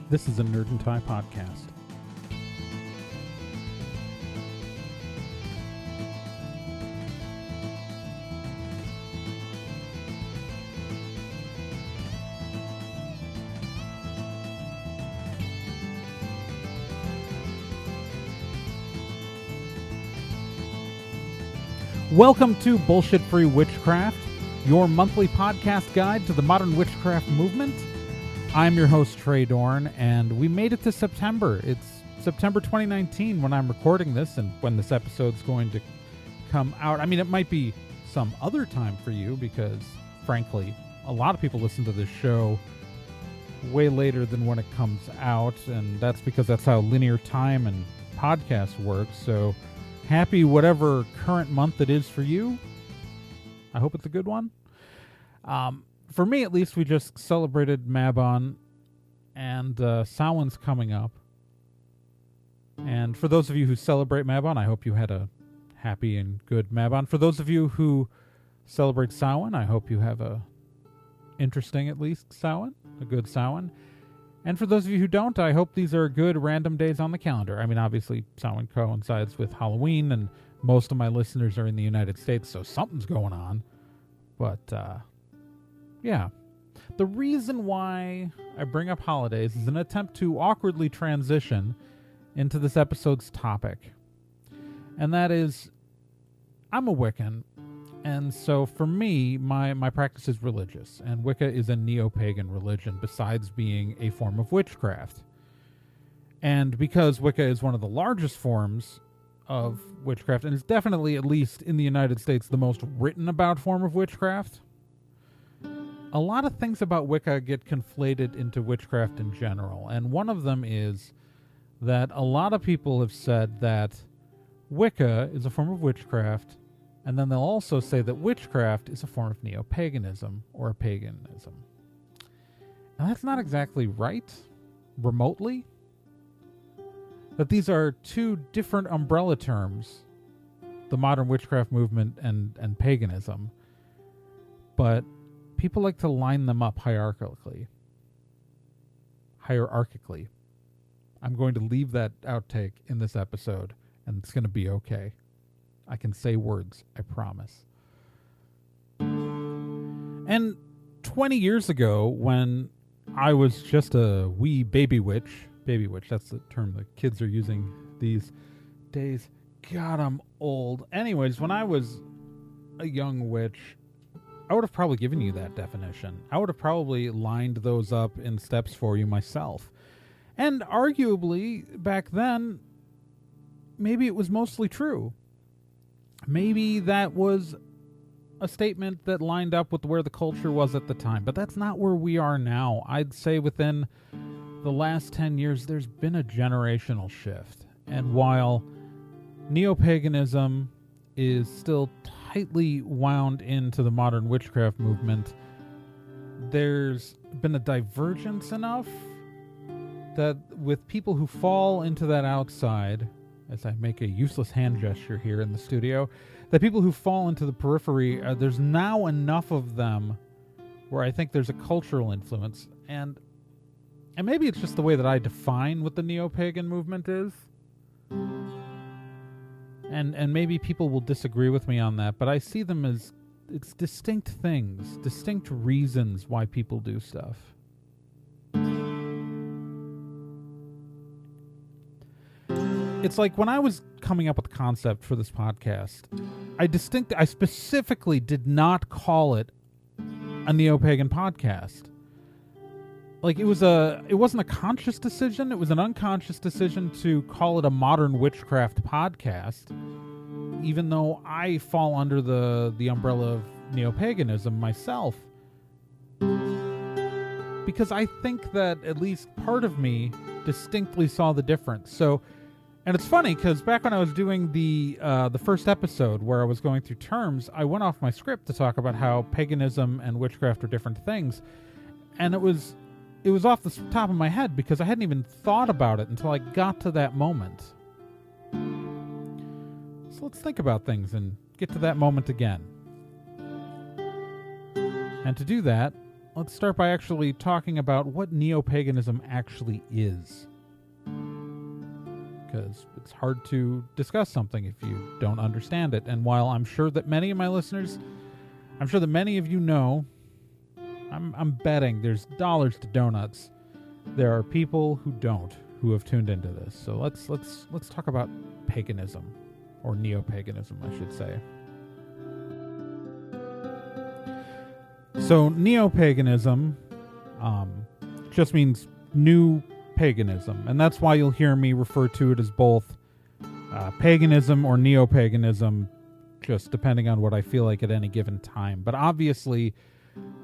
This is a Nerd and Tie podcast. Welcome to Bullshit-Free Witchcraft, your monthly podcast guide to the modern witchcraft movement. I'm your host, Trey Dorn, and we made it to September. It's September 2019 when I'm recording this and when this episode's going to come out. I mean, it might be some other time for you because, frankly, a lot of people listen to this show way later than when it comes out, and that's because that's how linear time and podcasts work. So happy whatever current month it is for you. I hope it's a good one. For me, at least, we just celebrated Mabon, and Samhain's coming up. And for those of you who celebrate Mabon, I hope you had a happy and good Mabon. For those of you who celebrate Samhain, I hope you have a interesting, at least, Samhain, a good Samhain. And for those of you who don't, I hope these are good random days on the calendar. I mean, obviously, Samhain coincides with Halloween, and most of my listeners are in the United States, so something's going on. But, yeah. The reason why I bring up holidays is an attempt to awkwardly transition into this episode's topic. And that is, I'm a Wiccan, and so for me, my practice is religious, and Wicca is a neo-pagan religion besides being a form of witchcraft. And because Wicca is one of the largest forms of witchcraft, and is definitely, at least in the United States, the most written about form of witchcraft, a lot of things about Wicca get conflated into witchcraft in general, and one of them is that a lot of people have said that Wicca is a form of witchcraft, and then they'll also say that witchcraft is a form of neo-paganism or paganism. Now, that's not exactly right, remotely. That these are two different umbrella terms, the modern witchcraft movement and paganism, but people like to line them up hierarchically. I'm going to leave that outtake in this episode, and it's going to be okay. I can say words, I promise. And 20 years ago, when I was just a wee baby witch, that's the term the kids are using these days. God, I'm old. Anyways, when I was a young witch, I would have probably given you that definition. I would have probably lined those up in steps for you myself. And arguably, back then, maybe it was mostly true. Maybe that was a statement that lined up with where the culture was at the time. But that's not where we are now. I'd say within the last 10 years, there's been a generational shift. And while neo-paganism is still tightly wound into the modern witchcraft movement, there's been a divergence enough that with people who fall into that outside, as I make a useless hand gesture here in the studio, that people who fall into the periphery, there's now enough of them where I think there's a cultural influence. And maybe it's just the way that I define what the neo-pagan movement is. And maybe people will disagree with me on that, but I see them as it's distinct things, distinct reasons why people do stuff. It's like when I was coming up with the concept for this podcast, I specifically did not call it a neo-pagan podcast. Like, it wasn't a conscious decision, it was an unconscious decision to call it a modern witchcraft podcast, even though I fall under the umbrella of neo-paganism myself. Because I think that at least part of me distinctly saw the difference. So, and it's funny, because back when I was doing the first episode where I was going through terms, I went off my script to talk about how paganism and witchcraft are different things. And it was off the top of my head because I hadn't even thought about it until I got to that moment. So let's think about things and get to that moment again. And to do that, let's start by actually talking about what neo-paganism actually is. Because it's hard to discuss something if you don't understand it. And while I'm sure that many of my listeners, I'm sure that many of you know, I'm betting there's dollars to donuts. There are people who don't, who have tuned into this. So let's talk about paganism, or neo-paganism, I should say. So neo-paganism just means new paganism, and that's why you'll hear me refer to it as both paganism or neo-paganism, just depending on what I feel like at any given time. But obviously,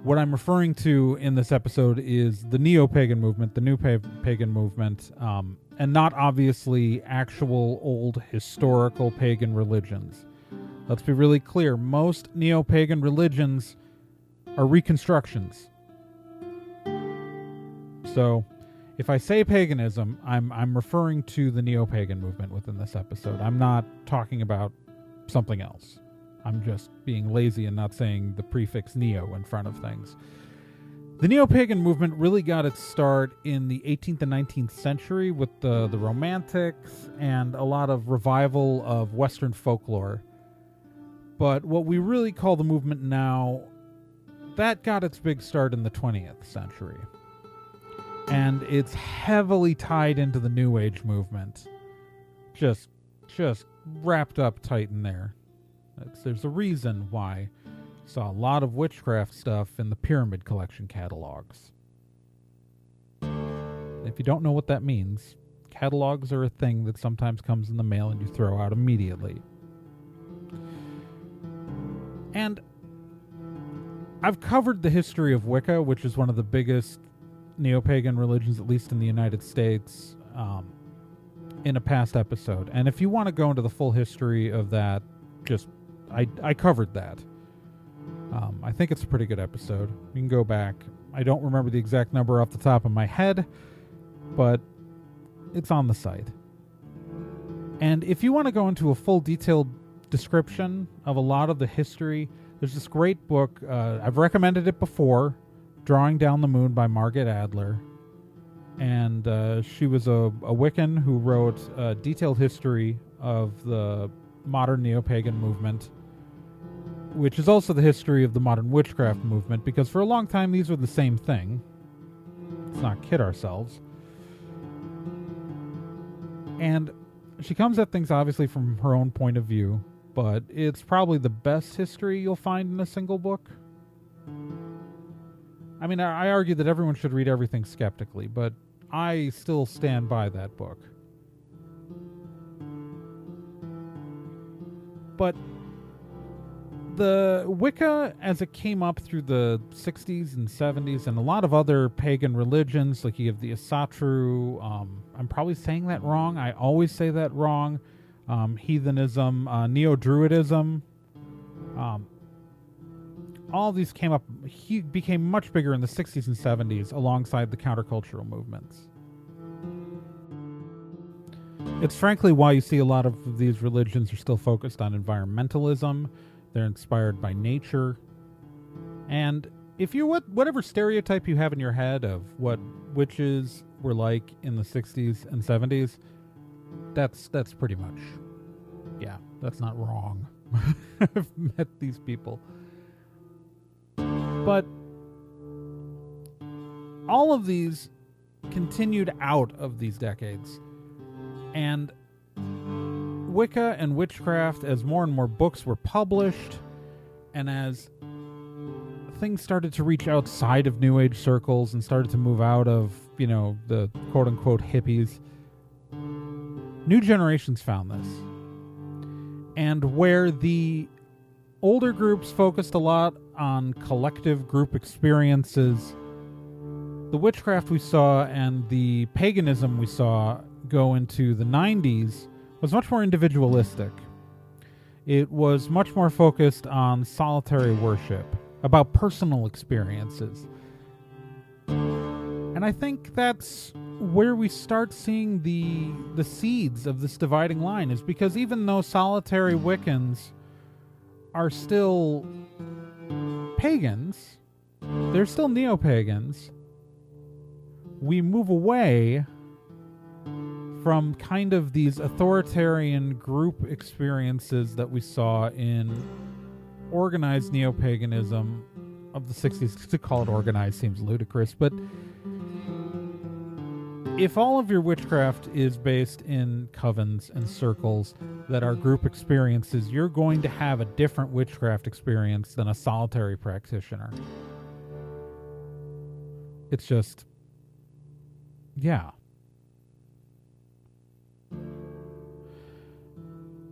what I'm referring to in this episode is the neo-pagan movement, the new pagan movement, and not obviously actual old historical pagan religions. Let's be really clear. Most neo-pagan religions are reconstructions. So, if I say paganism, I'm referring to the neo-pagan movement within this episode. I'm not talking about something else. I'm just being lazy and not saying the prefix neo in front of things. The neo-pagan movement really got its start in the 18th and 19th century with the Romantics and a lot of revival of Western folklore. But what we really call the movement now, that got its big start in the 20th century. And it's heavily tied into the New Age movement. Just wrapped up tight in there. There's a reason why you saw a lot of witchcraft stuff in the Pyramid Collection catalogs. If you don't know what that means, catalogs are a thing that sometimes comes in the mail and you throw out immediately. And I've covered the history of Wicca, which is one of the biggest neo-pagan religions, at least in the United States, in a past episode. And if you want to go into the full history of that, I covered that. I think it's a pretty good episode. You can go back. I don't remember the exact number off the top of my head, but it's on the site. And if you want to go into a full detailed description of a lot of the history, there's this great book, I've recommended it before, Drawing Down the Moon by Margaret Adler. And she was a Wiccan who wrote a detailed history of the modern neo-pagan movement, which is also the history of the modern witchcraft movement, because for a long time these were the same thing. Let's not kid ourselves. And she comes at things obviously from her own point of view, but it's probably the best history you'll find in a single book. I mean, I argue that everyone should read everything skeptically, but I still stand by that book. But the Wicca, as it came up through the 60s and 70s, and a lot of other pagan religions, like you have the Asatru, I'm probably saying that wrong. I always say that wrong. Heathenism, Neo-Druidism, all of these came up, became much bigger in the 60s and 70s alongside the countercultural movements. It's frankly why you see a lot of these religions are still focused on environmentalism. They're inspired by nature. And if you, whatever stereotype you have in your head of what witches were like in the 60s and 70s, that's pretty much, yeah, that's not wrong. I've met these people. But all of these continued out of these decades. And Wicca and witchcraft, as more and more books were published, and as things started to reach outside of New Age circles and started to move out of, the quote-unquote hippies, new generations found this. And where the older groups focused a lot on collective group experiences, the witchcraft we saw and the paganism we saw go into the 90s was much more individualistic. It was much more focused on solitary worship, about personal experiences. And I think that's where we start seeing the seeds of this dividing line, is because even though solitary Wiccans are still pagans, they're still neo-pagans. We move away from kind of these authoritarian group experiences that we saw in organized neo-paganism of the 60s. To call it organized seems ludicrous, but if all of your witchcraft is based in covens and circles that are group experiences, you're going to have a different witchcraft experience than a solitary practitioner. It's just, yeah.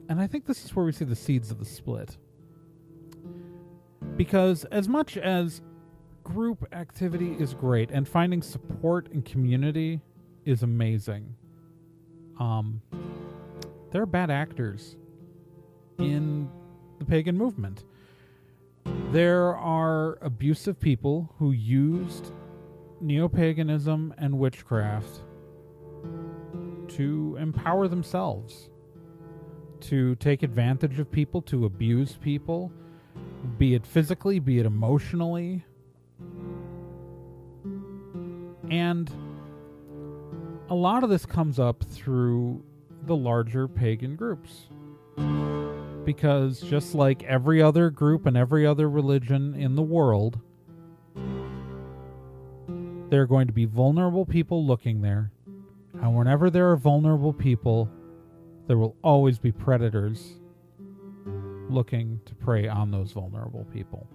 And I think this is where we see the seeds of the split. Because as much as group activity is great and finding support and community is amazing, there are bad actors in the pagan movement. There are abusive people who used neo-paganism and witchcraft to empower themselves, to take advantage of people, to abuse people, be it physically, be it emotionally. And a lot of this comes up through the larger pagan groups. Because just like every other group and every other religion in the world, there are going to be vulnerable people looking there. And whenever there are vulnerable people, there will always be predators looking to prey on those vulnerable people.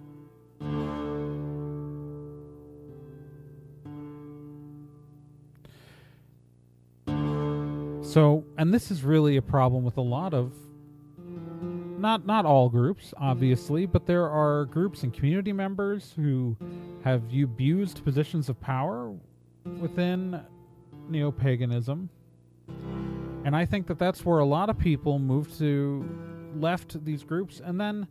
So, and this is really a problem with a lot of, not all groups, obviously, but there are groups and community members who have abused positions of power within neo-paganism. And I think that that's where a lot of people left these groups and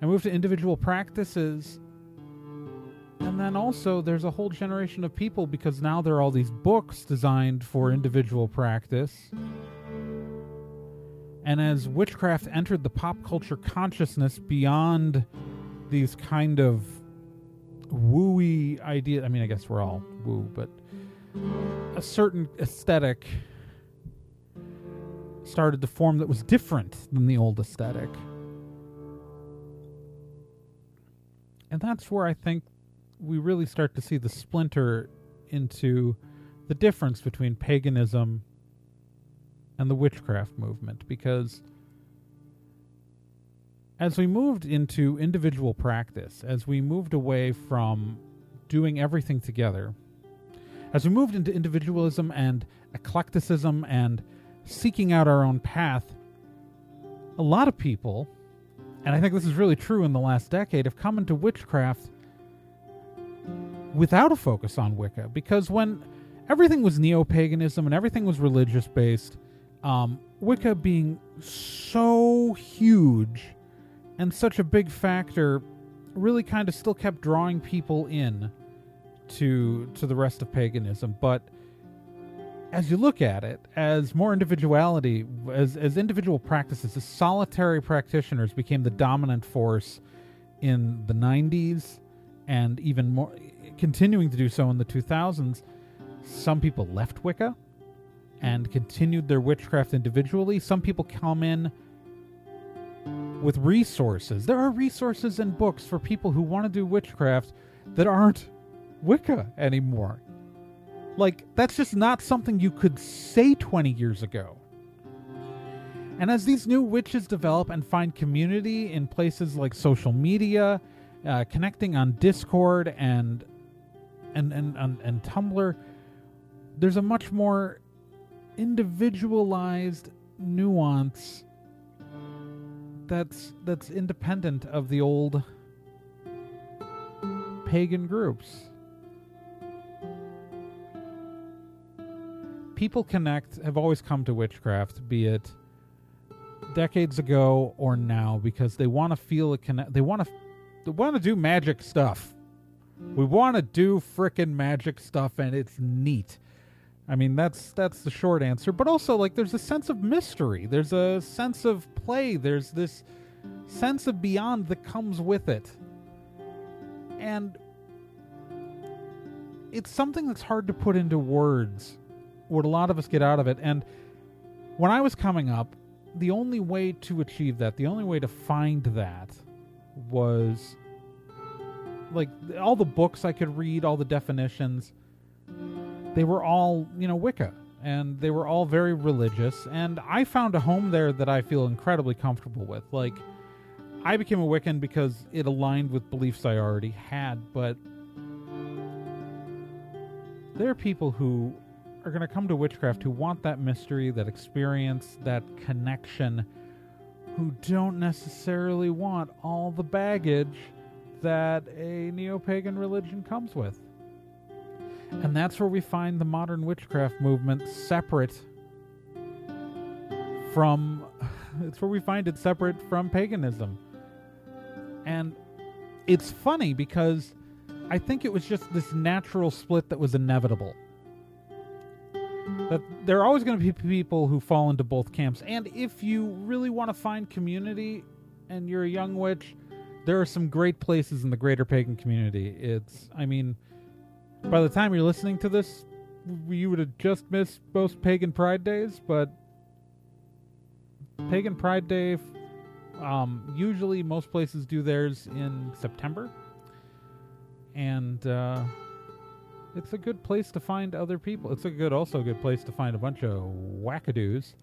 moved to individual practices. And then also there's a whole generation of people, because now there are all these books designed for individual practice. And as witchcraft entered the pop culture consciousness beyond these kind of wooey ideas, I mean, I guess we're all woo, but a certain aesthetic started to form that was different than the old aesthetic. And that's where I think we really start to see the splinter into the difference between paganism and the witchcraft movement. Because as we moved into individual practice, as we moved away from doing everything together, as we moved into individualism and eclecticism and seeking out our own path, a lot of people, and I think this is really true in the last decade, have come into witchcraft without a focus on Wicca. Because when everything was neo-paganism and everything was religious-based, Wicca being so huge and such a big factor really kind of still kept drawing people in to the rest of paganism. But as you look at it, as more individuality, as individual practices, as solitary practitioners became the dominant force in the 90s and even more, continuing to do so in the 2000s, some people left Wicca and continued their witchcraft individually. Some people come in with resources. There are resources and books for people who want to do witchcraft that aren't Wicca anymore. Like, that's just not something you could say 20 years ago. And as these new witches develop and find community in places like social media, connecting on Discord and Tumblr, there's a much more individualized nuance that's independent of the old pagan groups. People have always come to witchcraft, be it decades ago or now, because they want to feel they want to do magic stuff. We want to do frickin' magic stuff, and it's neat. I mean, that's the short answer. But also, like, there's a sense of mystery. There's a sense of play. There's this sense of beyond that comes with it. And it's something that's hard to put into words, what a lot of us get out of it. And when I was coming up, the only way to achieve that, the only way to find that was like all the books I could read, all the definitions, they were all, Wicca, and they were all very religious, and I found a home there that I feel incredibly comfortable with. Like, I became a Wiccan because it aligned with beliefs I already had, but there are people who are going to come to witchcraft who want that mystery, that experience, that connection, who don't necessarily want all the baggage that a neo-pagan religion comes with. And that's where we find the modern witchcraft movement separate from... it's where we find it separate from paganism. And it's funny because I think it was just this natural split that was inevitable. That there are always going to be people who fall into both camps. And if you really want to find community and you're a young witch, there are some great places in the greater pagan community. By the time you're listening to this, you would have just missed most Pagan Pride Days, but Pagan Pride Day, usually most places do theirs in September. And it's a good place to find other people. It's also a good place to find a bunch of wackadoos.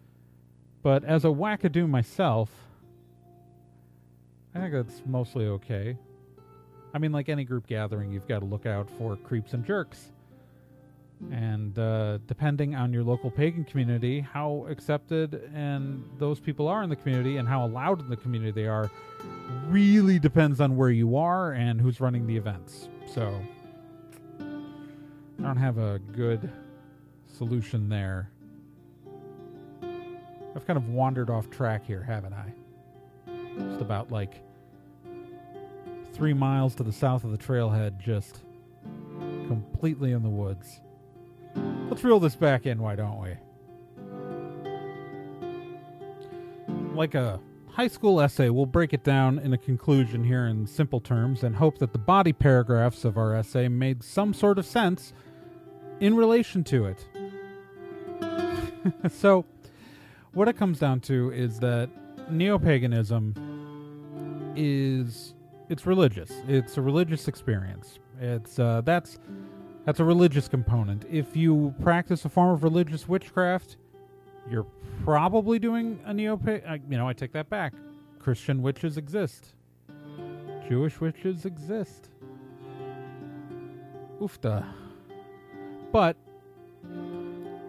But as a wackadoo myself, I think that's mostly okay. Like any group gathering, you've got to look out for creeps and jerks. And depending on your local pagan community, how accepted and those people are in the community and how allowed in the community they are really depends on where you are and who's running the events. So I don't have a good solution there. I've kind of wandered off track here, haven't I? Just about 3 miles to the south of the trailhead, just completely in the woods. Let's reel this back in, why don't we? Like a high school essay, we'll break it down in a conclusion here in simple terms and hope that the body paragraphs of our essay made some sort of sense in relation to it. So, what it comes down to is that neo-paganism it's religious. It's a religious experience. It's that's a religious component. If you practice a form of religious witchcraft, you're probably doing a neo-pagan. I take that back. Christian witches exist. Jewish witches exist. Oofta. But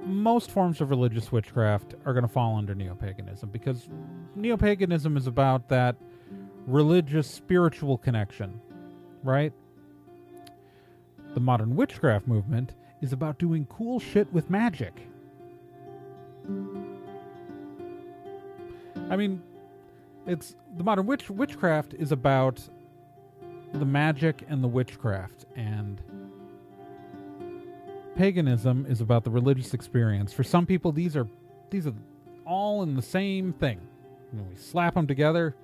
most forms of religious witchcraft are going to fall under neo-paganism because neo-paganism is about that religious, spiritual connection, right? The modern witchcraft movement is about doing cool shit with magic. It's the modern witchcraft is about the magic and the witchcraft, and paganism is about the religious experience. For some people, these are all in the same thing. We slap them together,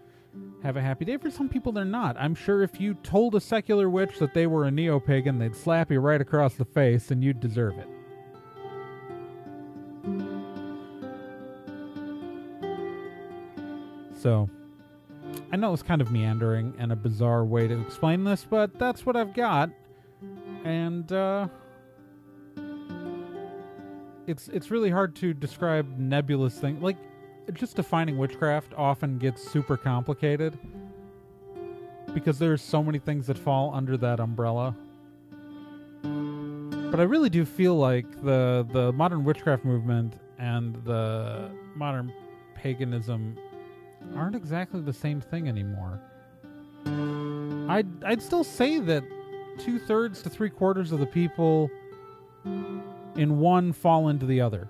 have a happy day. For some people, they're not. I'm sure if you told a secular witch that they were a neo-pagan, they'd slap you right across the face, and you'd deserve it. So, I know it's kind of meandering and a bizarre way to explain this, but that's what I've got. And, it's really hard to describe nebulous things. Like, just defining witchcraft often gets super complicated because there's so many things that fall under that umbrella. But I really do feel like the modern witchcraft movement and the modern paganism aren't exactly the same thing anymore. I'd still say that 2/3 to 3/4 of the people in one fall into the other.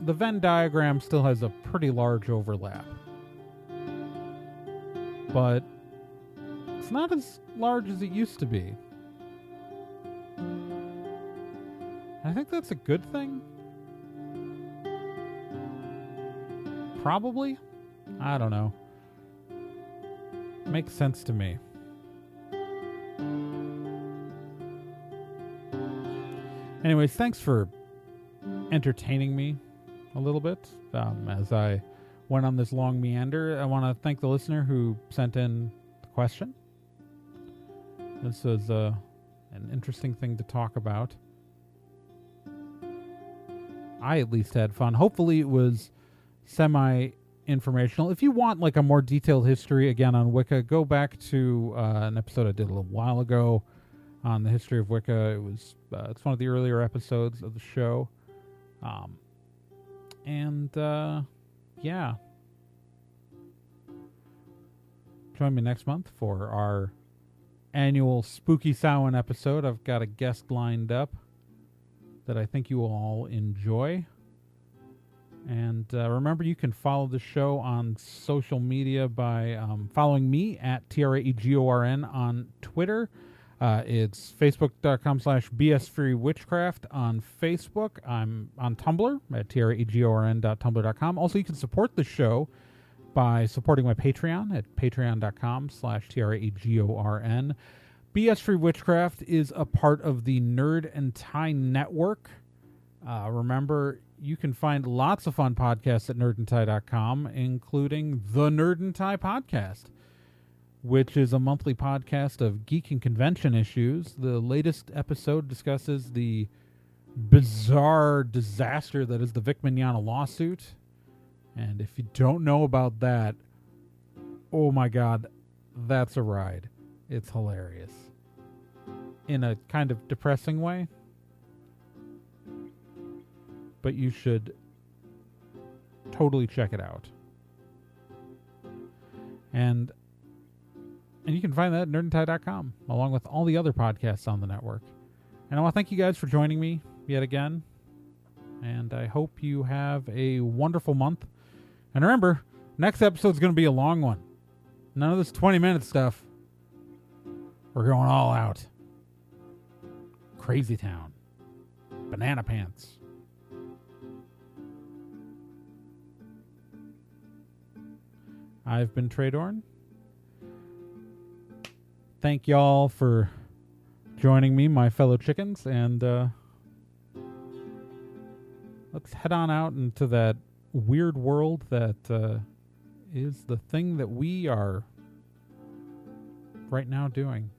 The Venn diagram still has a pretty large overlap. But it's not as large as it used to be. I think that's a good thing. Probably. I don't know. Makes sense to me. Anyways, thanks for entertaining me a little bit as I went on this long meander. I want to thank the listener who sent in the question. This was an interesting thing to talk about. I at least had fun. Hopefully it was semi-informational. If you want like a more detailed history, again, on Wicca, go back to an episode I did a little while ago on the history of Wicca. It was it's one of the earlier episodes of the show. Yeah. Join me next month for our annual Spooky Samhain episode. I've got a guest lined up that I think you will all enjoy. And remember, you can follow the show on social media by following me at TRAEGORN on Twitter. It's facebook.com/BSFreeWitchcraft on Facebook. I'm on Tumblr at TRAEGORN.tumblr.com. Also, you can support the show by supporting my Patreon at patreon.com/TRAEGORN. BS Free Witchcraft is a part of the Nerd and Tie Network. Remember, you can find lots of fun podcasts at nerdandtie.com, including the Nerd and Tie Podcast, which is a monthly podcast of geek and convention issues. The latest episode discusses the bizarre disaster that is the Vic Mignogna lawsuit. And if you don't know about that, oh my God, that's a ride. It's hilarious. In a kind of depressing way. But you should totally check it out. And you can find that at nerdandtie.com, along with all the other podcasts on the network. And I want to thank you guys for joining me yet again. And I hope you have a wonderful month. And remember, next episode's going to be a long one. None of this 20-minute stuff. We're going all out. Crazy Town. Banana Pants. I've been Trey Dorn. Thank y'all for joining me, my fellow chickens, and let's head on out into that weird world that is the thing that we are right now doing.